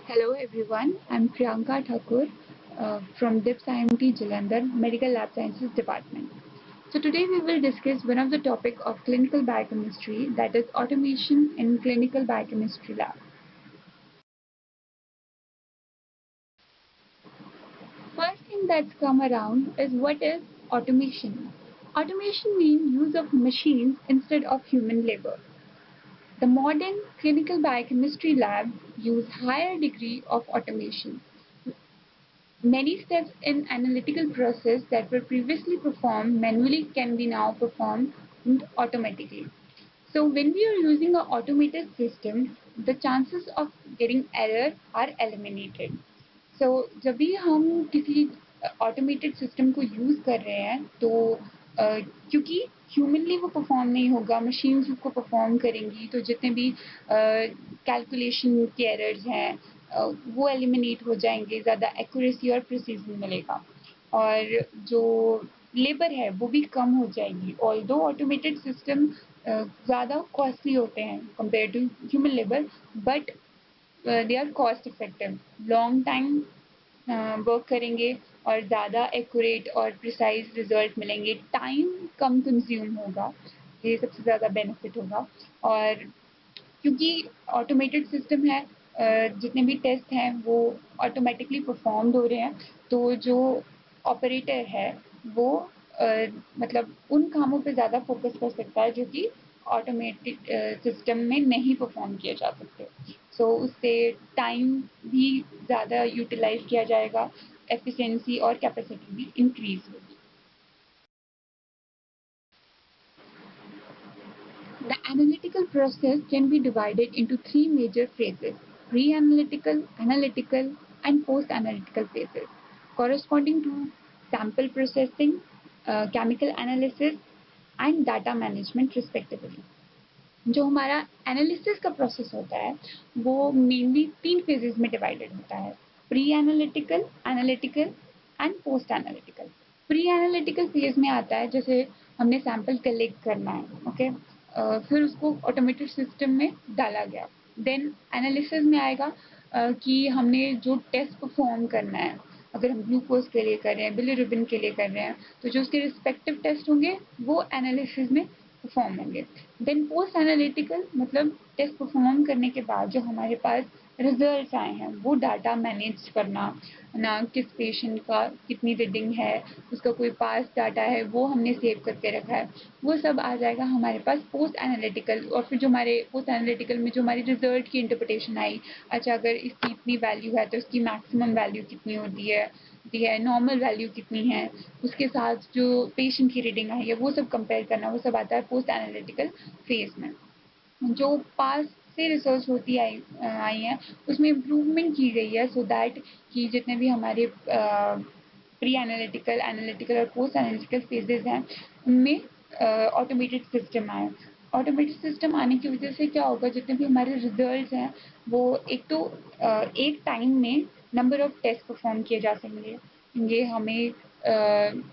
Hello everyone, I'm Priyanka Thakur from DIPS IMT Jalandhar Medical Lab Sciences Department. So today we will discuss one of the topic of clinical biochemistry, that is automation in clinical biochemistry lab. First thing that's come around is what is automation. Automation means use of machines instead of human labor. The modern clinical biochemistry labs use higher degree of automation. Many steps in analytical process that were previously performed manually can be now performed automatically. So when we are using an automated system, the chances of getting error are eliminated. So जब भी हम किसी automated system को use कर रहे हैं तो क्योंकि ह्यूमनली वो परफॉर्म नहीं होगा, मशीन्स उसको परफॉर्म करेंगी, तो जितने भी कैलकुलेशन के एरर्स हैं वो एलिमिनेट हो जाएंगे, ज़्यादा एक्यूरेसी और प्रिसीजन मिलेगा और जो लेबर है वो भी कम हो जाएगी। ऑल्दो ऑटोमेटेड सिस्टम ज़्यादा कॉस्टली होते हैं compare to human labour, but they are cost effective, long time work करेंगे और ज़्यादा एक्यूरेट और प्रिसाइज रिजल्ट मिलेंगे, टाइम कम कंज्यूम होगा, ये सबसे ज़्यादा बेनिफिट होगा। और क्योंकि ऑटोमेटेड सिस्टम है, जितने भी टेस्ट हैं वो ऑटोमेटिकली परफॉर्म्ड हो रहे हैं, तो जो ऑपरेटर है वो मतलब उन कामों पे ज़्यादा फोकस कर सकता है जो कि ऑटोमेटेड सिस्टम में नहीं परफॉर्म किए जा सकते। सो उससे टाइम भी ज़्यादा यूटिलाइज किया जाएगा, एफिशिएंसी और कैपेसिटी भी इंक्रीज होगी। The analytical process can be divided into three major phases: pre-analytical, analytical, and post-analytical phases, corresponding to sample processing, chemical analysis, and data management respectively. जो हमारा एनालिसिस का प्रोसेस होता है वो मेनली तीन फेजेस में डिवाइडेड होता है: pre analytical, analytical and post analytical. Pre analytical phase में आता है जैसे हमने सैंपल कलेक्ट करना है, ओके, फिर उसको ऑटोमेटेड सिस्टम में डाला गया। देन एनालिसिस में आएगा कि हमने जो टेस्ट परफॉर्म करना है, अगर हम ग्लूकोज के लिए कर रहे हैं, बिलीरुबिन के लिए कर रहे हैं, तो जो उसके रिस्पेक्टिव टेस्ट होंगे वो एनालिसिस में परफॉर्म होंगे। देन पोस्ट एनालिटिकल मतलब टेस्ट परफॉर्म करने के बाद जो हमारे पास रिजल्ट्स आए हैं वो डाटा मैनेज करना, ना किस पेशेंट का कितनी रीडिंग है, उसका कोई पास डाटा है वो हमने सेव करके रखा है, वो सब आ जाएगा हमारे पास पोस्ट एनालिटिकल। और फिर जो हमारे पोस्ट एनालिटिकल में जो हमारी रिजल्ट की इंटरप्रिटेशन आई, अच्छा अगर इसकी इतनी वैल्यू है तो इसकी मैक्सिमम वैल्यू कितनी होती है, नॉर्मल वैल्यू कितनी है, उसके साथ जो पेशेंट की रीडिंग आई है वो सब कंपेयर करना, वो सब आता है पोस्ट एनालिटिकल फेज में। जो पास से रिसर्च होती आई है उसमें इम्प्रूवमेंट की गई है सो दैट कि जितने भी हमारे प्री एनालिटिकल, एनालिटिकल और पोस्ट एनालिटिकल फेजेस हैं उनमें ऑटोमेटेड सिस्टम आए। ऑटोमेटेड सिस्टम आने की वजह से क्या होगा, जितने भी हमारे रिजल्ट्स हैं वो एक तो एक टाइम में नंबर ऑफ टेस्ट परफॉर्म किए जा सकेंगे, ये हमें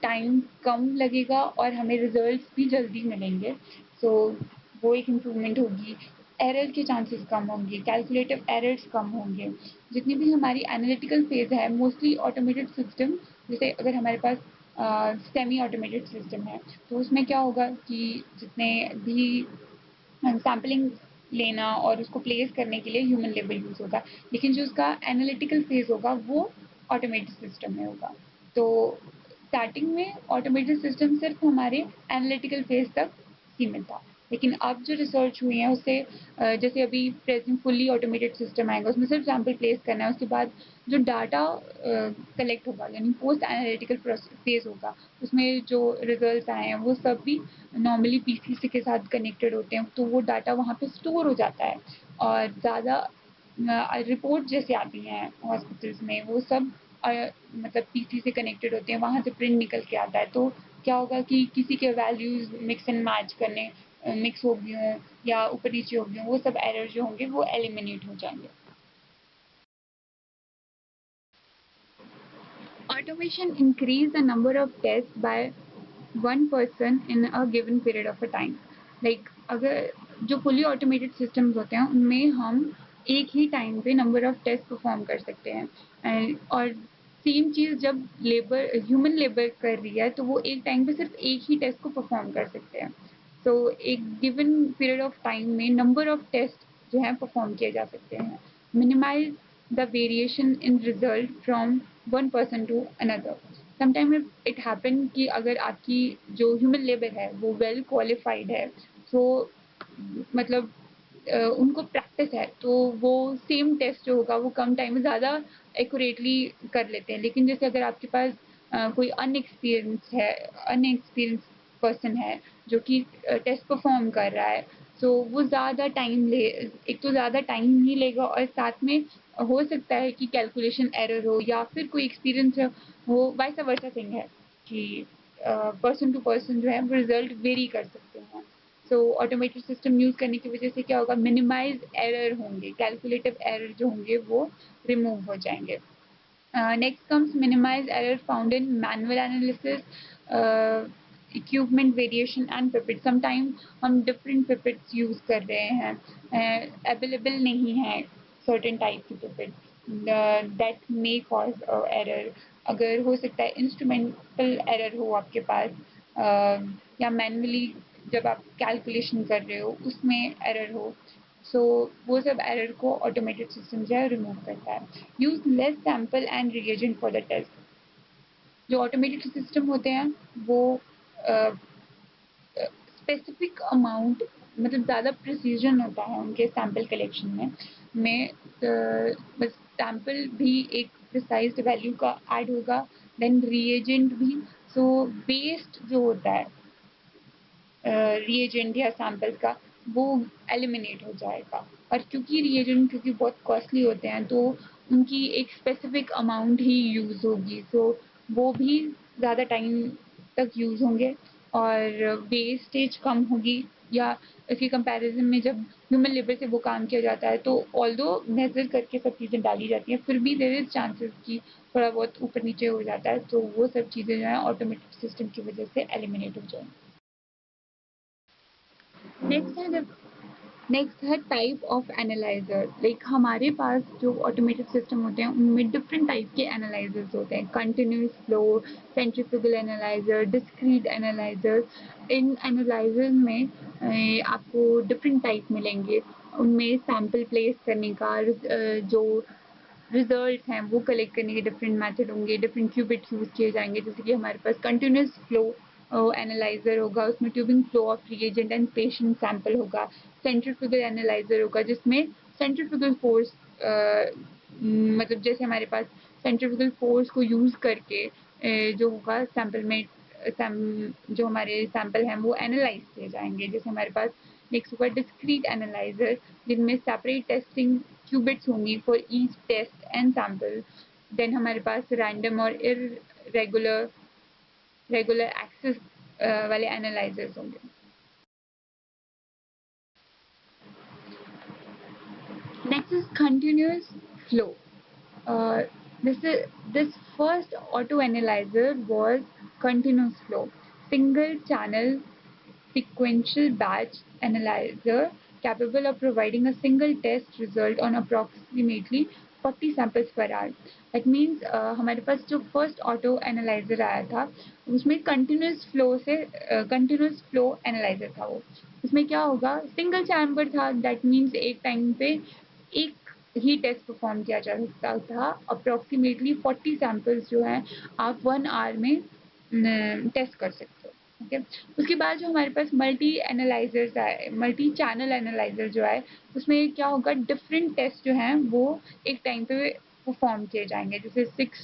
टाइम कम लगेगा और हमें रिजल्ट्स भी जल्दी मिलेंगे। सो वो एक इम्प्रूवमेंट होगी। एरर के चांसेस कम होंगे, कैलकुलेटिव एरर्स कम होंगे। जितनी भी हमारी एनालिटिकल फेज है मोस्टली ऑटोमेटेड सिस्टम, जैसे अगर हमारे पास सेमी ऑटोमेटेड सिस्टम है तो उसमें क्या होगा कि जितने भी सैम्पलिंग लेना और उसको प्लेस करने के लिए ह्यूमन लेबर यूज़ होगा, लेकिन जो उसका एनालिटिकल फेज होगा वो ऑटोमेटेड सिस्टम में होगा। तो स्टार्टिंग में ऑटोमेटेड सिस्टम सिर्फ हमारे एनालिटिकल फेज तक सीमित था, लेकिन अब जो रिसर्च हुई है उससे जैसे अभी प्रेजेंट फुल्ली ऑटोमेटेड सिस्टम आएगा, उसमें सिर्फ सैम्पल प्लेस करना है, उसके बाद जो डाटा कलेक्ट होगा यानी पोस्ट एनालिटिकल फेज होगा, उसमें जो रिजल्ट्स आए हैं वो सब भी नॉर्मली पीसीसी के साथ कनेक्टेड होते हैं, तो वो डाटा वहाँ पे स्टोर हो जाता है और ज़्यादा रिपोर्ट जैसे आती हैं हॉस्पिटल्स में वो सब मतलब पीसी से कनेक्टेड होते हैं, वहाँ से प्रिंट निकल के आता है। तो क्या होगा कि किसी के वैल्यूज मिक्स एंड मैच करने मिक्स हो गई हों या ऊपर नीचे हो गई हों, वो सब एरर जो होंगे वो एलिमिनेट हो जाएंगे। Automation increase the number of tests by one person in a given period of a time. Like अगर जो fully automated systems होते हैं उनमें हम एक ही टाइम पे नंबर ऑफ टेस्ट परफॉर्म कर सकते हैं। और सेम चीज़ जब ह्यूमन लेबर कर रही है तो वो एक टाइम पे सिर्फ एक ही टेस्ट को परफॉर्म कर सकते हैं। तो एक गिवन पीरियड ऑफ टाइम में नंबर ऑफ टेस्ट जो है परफॉर्म किए जा सकते हैं। Minimise the variation in result from one person to another. Sometime it happen कि अगर आपकी जो ह्यूमन लेबर है वो वेल क्वालिफाइड है, तो मतलब उनको प्रैक्टिस है, तो वो सेम टेस्ट जो होगा वो कम टाइम में ज़्यादा एक्यूरेटली कर लेते हैं। लेकिन जैसे अगर आपके पास कोई अनएक्सपीरियंस पर्सन है जो कि टेस्ट परफॉर्म कर रहा है, तो वो ज़्यादा टाइम ले एक तो ज़्यादा टाइम ही लेगा, और साथ में हो सकता है कि कैलकुलेशन एरर हो या फिर कोई एक्सपीरियंस हो, वाइस वर्सा थिंग है कि पर्सन टू पर्सन जो है वो रिजल्ट वेरी कर सकते हैं। सो ऑटोमेटेड सिस्टम यूज करने की वजह से क्या होगा, मिनिमाइज एरर होंगे, कैलकुलेटिव एरर जो होंगे वो रिमूव हो जाएंगे। Next comes minimise error found in manual analysis, equipment variation and pipette. Sometime हम डिफरेंट पिपेट्स यूज कर रहे हैं, अवेलेबल नहीं है सर्टेन टाइप की pipette, that may cause error. अगर हो सकता है इंस्ट्रूमेंटल एरर हो आपके पास, या मैनुअली जब आप कैलकुलेशन कर रहे हो उसमें एरर हो, सो वो सब एरर को ऑटोमेटेड सिस्टम जो है रिमूव करता है। Use less sample and reagent for the test. जो ऑटोमेटेड सिस्टम होते हैं वो स्पेसिफिक अमाउंट, मतलब ज़्यादा प्रिसीजन होता है उनके सैम्पल कलेक्शन में बस सैम्पल भी एक प्रिसाइज्ड वैल्यू का ऐड होगा, देन रिएजेंट भी। सो वेस्ट जो होता है रिएजेंट या सैंपल्स का, वो एलिमिनेट हो जाएगा। और क्योंकि रिएजेंट बहुत कॉस्टली होते हैं, तो उनकी एक स्पेसिफिक अमाउंट ही यूज़ होगी, सो वो भी ज़्यादा टाइम तक यूज़ होंगे और वेस्टेज कम होगी। या इसके कंपैरिजन में जब ह्यूमन लेबर से वो काम किया जाता है, तो ऑल्दो मेजर करके सब चीज़ें डाली जाती हैं, फिर भी देयर इज चांसेस कि थोड़ा बहुत ऊपर नीचे हो जाता है, तो वो सब चीज़ें जो है ऑटोमेटिक सिस्टम की वजह से एलिमिनेट हो जाएंगी। नेक्स्ट है टाइप ऑफ एनालाइजर। लाइक हमारे पास जो ऑटोमेटेड सिस्टम होते हैं उनमें डिफरेंट टाइप के एनालाइजर्स होते हैं, continuous flow, centrifugal analyser, discrete analyser. इन एनालाइजर में आपको डिफरेंट टाइप मिलेंगे। उनमें सैम्पल प्लेस करने का जो रिजल्ट हैं वो कलेक्ट करने के डिफरेंट मेथड होंगे, डिफरेंट क्यूबिट यूज किए जाएंगे। जैसे कि हमारे पास कंटिन्यूस फ्लो एनालाइजर होगा, उसमें tubing flow of reagent and patient sample होगा। सेंट्रीफ्यूगल एनालाइजर होगा जिसमें सेंट्रीफ्यूगल फोर्स, मतलब जैसे हमारे पास सेंट्रीफ्यूगल फोर्स को यूज करके जो होगा सैंपल में जो हमारे सैंपल हैं वो एनालाइज किए जाएंगे। जैसे हमारे पास नेक्स्ट होगा डिस्क्रीट एनालाइजर, जिनमें सेपरेट टेस्टिंग क्यूबिट्स होंगी for each test and sample. Then हमारे पास रैंडम और इरेगुलर रेगुलर एक्सेस वाले एनालाइजर्स होंगे। Next is continuous flow. Uh, this first auto analyzer was continuous flow, single channel sequential batch analyzer capable of providing a single test result on approximately 40 samples per hour. That means हमारे पास जो first auto analyser आया था उसमें continuous flow analyser था। वो उसमें क्या होगा, सिंगल चैम्बर था, दैट मीन्स एक टाइम पे एक ही टेस्ट परफॉर्म किया जा सकता था। अप्रोक्सीमेटली 40 सैंपल्स जो हैं आप 1 आवर में टेस्ट कर सकते हो। ओके, उसके बाद जो हमारे पास मल्टी चैनल एनालाइजर जो है, उसमें क्या होगा, डिफरेंट टेस्ट जो हैं वो एक टाइम पे परफॉर्म किए जाएंगे। जैसे 6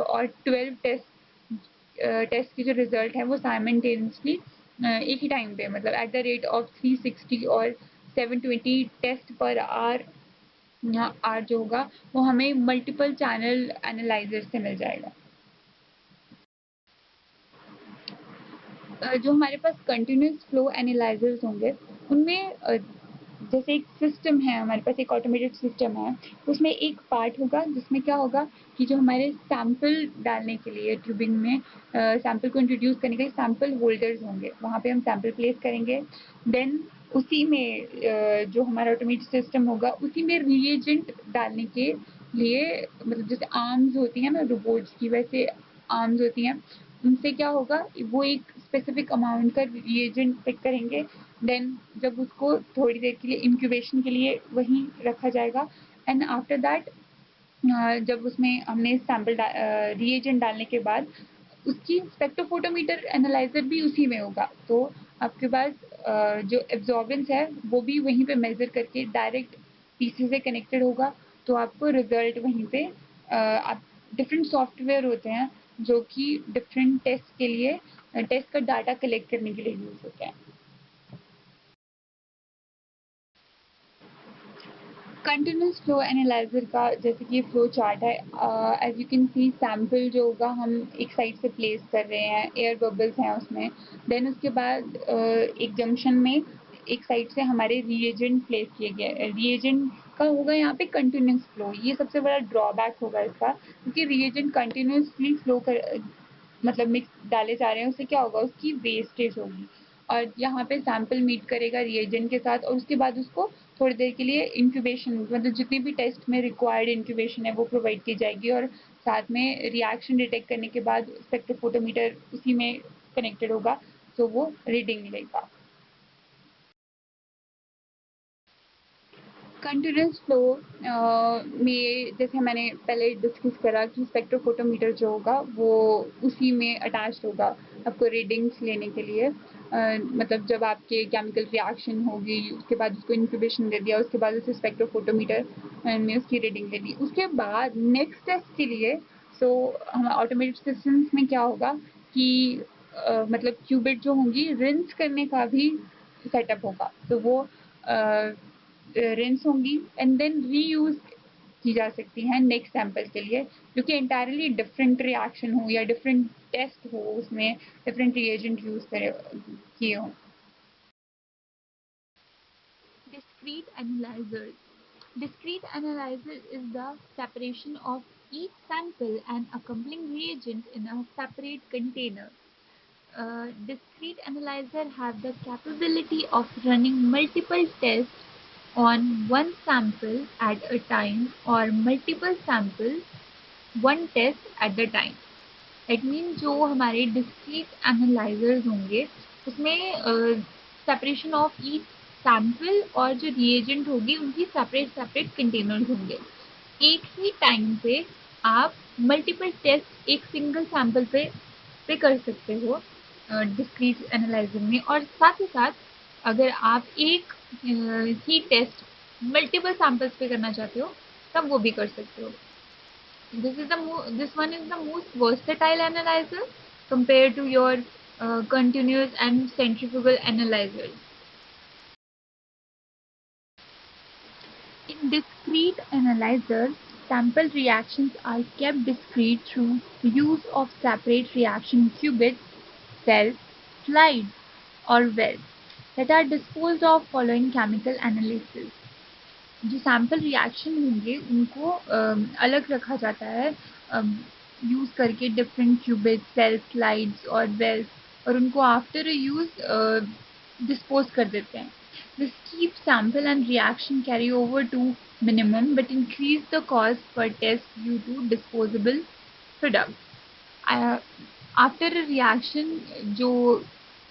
और 12 टेस्ट की जो रिजल्ट है वो साइमल्टेनियसली एक ही टाइम पे, मतलब एट द रेट ऑफ 360 और 720 टेस्ट पर आर जो होगा वो हमें मल्टीपल चैनल एनालाइजर से मिल जाएगा। जो हमारे पास कंटिन्यूस फ्लो एनालाइजर्स होंगे उनमें जैसे एक सिस्टम है, हमारे पास एक ऑटोमेटेड सिस्टम है, उसमें एक पार्ट होगा जिसमें क्या होगा कि जो हमारे सैंपल डालने के लिए ट्यूबिंग में सैंपल को इंट्रोड्यूस करने के लिए सैंपल होल्डर्स होंगे, वहाँ पे हम सैंपल प्लेस करेंगे। देन उसी में जो हमारा ऑटोमेटिक सिस्टम होगा उसी में रिएजेंट डालने के लिए, मतलब जैसे आर्म्स होती हैं ना रोबोट्स की, वैसे आर्म्स होती हैं, उनसे क्या होगा, वो एक स्पेसिफिक अमाउंट का रिएजेंट पिक करेंगे, देन जब उसको थोड़ी देर के लिए इंक्यूबेशन के लिए वहीं रखा जाएगा, एंड आफ्टर दैट जब उसमें हमने सैम्पल रिएजेंट डालने के बाद उसकी स्पेक्ट्रोफोटोमीटर एनालाइजर भी उसी में होगा, तो आपके पास जो एब्जॉर्बेंस है वो भी वहीं पे मेजर करके डायरेक्ट पीसी से कनेक्टेड होगा, तो आपको रिजल्ट वहीं पे आप डिफरेंट सॉफ्टवेयर होते हैं जो कि डिफरेंट टेस्ट के लिए टेस्ट का डाटा कलेक्ट करने के लिए यूज होते हैं। कंटिन्यूस फ्लो एनालाइजर का जैसे कि फ्लो चार्ट है, as you can see sample जो होगा हम एक साइड से प्लेस कर रहे हैं, एयर बबल्स हैं उसमें, देन उसके बाद एक जंक्शन में एक साइड से हमारे रिएजेंट प्लेस किए गए, रिएजेंट का होगा यहाँ पे कंटिन्यूस फ्लो, ये सबसे बड़ा ड्रॉबैक होगा इसका, क्योंकि रिएजेंट कंटिन्यूसली फ्लो कर मतलब मिक्स डाले जा रहे हैं, उससे क्या होगा, उसकी वेस्टेज होगी, और यहाँ पे सैंपल मीट करेगा रिएजेंट के साथ, और उसके बाद उसको थोड़ी देर के लिए इंक्यूबेशन, मतलब जितनी भी टेस्ट में रिक्वायर्ड इंक्यूबेशन है वो प्रोवाइड की जाएगी, और साथ में रिएक्शन डिटेक्ट करने के बाद स्पेक्ट्रोफोटोमीटर उसी में कनेक्टेड होगा, तो वो रीडिंग मिलेगा। कंटिन्यूस फ्लो में जैसे मैंने पहले डिस्कस करा कि स्पेक्ट्रोफोटोमीटर जो होगा वो उसी में अटैच होगा आपको रीडिंग्स लेने के लिए, मतलब जब आपके केमिकल रिएक्शन होगी उसके बाद उसको इंक्यूबेशन दे दिया, उसके बाद उसे स्पेक्ट्रोफोटोमीटर में उसकी रीडिंग ले ली, उसके बाद नेक्स्ट टेस्ट के लिए सो हम ऑटोमेटिक सिस्टम्स में क्या होगा कि मतलब क्यूबिट जो होंगी रिंस करने का भी सेटअप होगा, तो वो रिंस होंगी एंड देन रीयूज की जा सकती हैं नेक्स्ट सैंपल के लिए, जो कि एंटायरली डिफरेंट रिएक्शन हो या डिफरेंट टेस्ट हो, उसमें डिफरेंट रिएजेंट यूज करे किए हों। Discrete analyzers. Discrete analyzer is the separation of each sample and accompanying reagent in a separate container. Discrete analyzer have the capability of running multiple tests on one sample at a time or multiple samples one test at the time. It means जो हमारे discrete analyzers होंगे उसमें separation of each sample और जो reagent होगी उनकी separate containers होंगे, एक ही टाइम पे आप मल्टीपल टेस्ट एक सिंगल सैंपल पे कर सकते हो डिस्क्रीट एनालाइजर में, और साथ ही साथ अगर आप एक ही टेस्ट मल्टीपल सैंपल्स पे करना चाहते हो तब वो भी कर सकते हो। This one is the most versatile analyzer compared to your continuous and centrifugal analyzers. In discrete analyzers, sample reactions are kept discrete through use of separate reaction qubits, cells, slides, or wells that are disposed of following chemical analysis. जो sample reaction होंगे उनको अलग रखा जाता है use करके different qubit cell slides और Wales, और उनको आफ्टर यूज़ डिस्पोज कर देते हैं. This keeps sample and reaction carry over to minimum but increase the cost per test due to disposable products. After reaction जो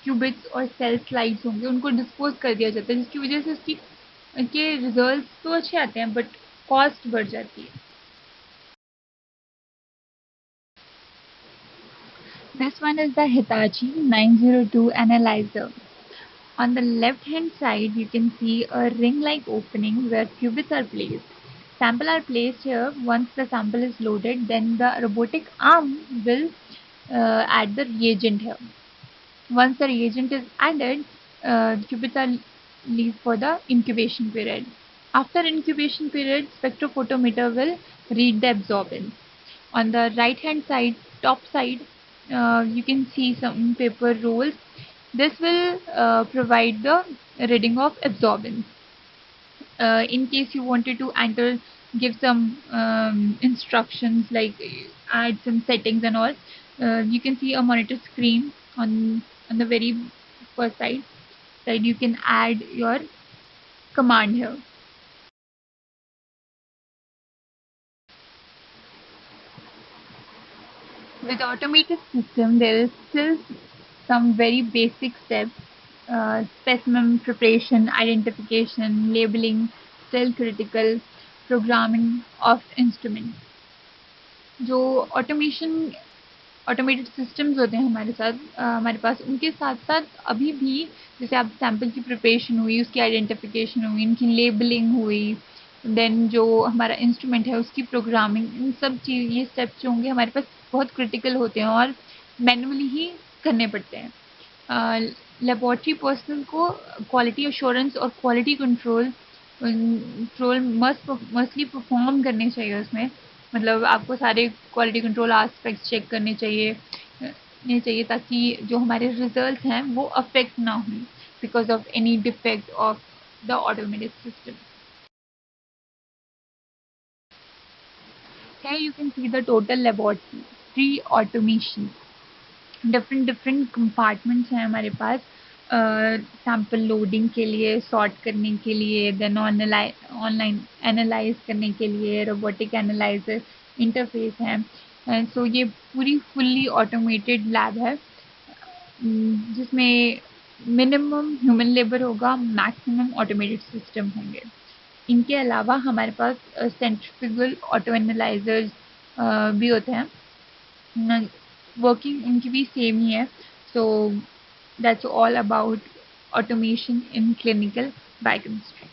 क्यूबिट्स और cell slides होंगे उनको डिस्पोज कर दिया जाता है, जिसकी वजह से उसकी के रिजल्ट तो अच्छे आते हैं बट कॉस्ट बढ़ जाती है. This one is the Hitachi 902 analyzer. On the left hand side you can see a ring like opening where qubits are placed. Sample are placed here. Once the sample is loaded, then the robotic arm will add the reagent here. Once the reagent is added, qubits are leave for the incubation period. After incubation period, spectrophotometer will read the absorbance. On the right hand side, top side, you can see some paper rolls. This will provide the reading of absorbance. In case you wanted to enter, give some instructions like add some settings and all, you can see a monitor screen on the very first side. right? You can add your command here. With automated system, there is still some very basic steps: specimen preparation, identification, labeling, cell critical, programming of instrument. जो automation automated systems होते हैं हमारे साथ हमारे पास, उनके साथ साथ अभी भी जैसे आप सैंपल की प्रिपरेशन हुई, उसकी आइडेंटिफिकेशन हुई, इनकी लेबलिंग हुई, देन जो हमारा इंस्ट्रूमेंट है उसकी प्रोग्रामिंग, इन सब चीज़ ये स्टेप्स जो होंगे हमारे पास बहुत क्रिटिकल होते हैं और मैनुअली ही करने पड़ते हैं। लेबोरेटरी पर्सनल को क्वालिटी अश्योरेंस और क्वालिटी कंट्रोल मस्टली परफॉर्म करने चाहिए उसमें। मतलब आपको सारे क्वालिटी कंट्रोल एस्पेक्ट्स चेक करने चाहिए ताकि जो हमारे रिजल्ट हैं वो अफेक्ट ना हो because of any defect of the automated system. Here you can see the total laboratory automation. Different different compartments हैं हमारे पास सैम्पल लोडिंग के लिए, सॉर्ट करने के लिए, देन ऑनलाइन एनालाइज करने के लिए, रोबोटिक एनालाइजर इंटरफेस है. सो ये पूरी फुल्ली ऑटोमेटेड लैब है जिसमें मिनिमम ह्यूमन लेबर होगा, मैक्सिमम ऑटोमेटेड सिस्टम होंगे. इनके अलावा हमारे पास सेंट्रीफ्यूगल ऑटो एनालाइजर्स भी होते हैं. वर्किंग उनकी भी सेम ही है. So that's all about automation in clinical biochemistry.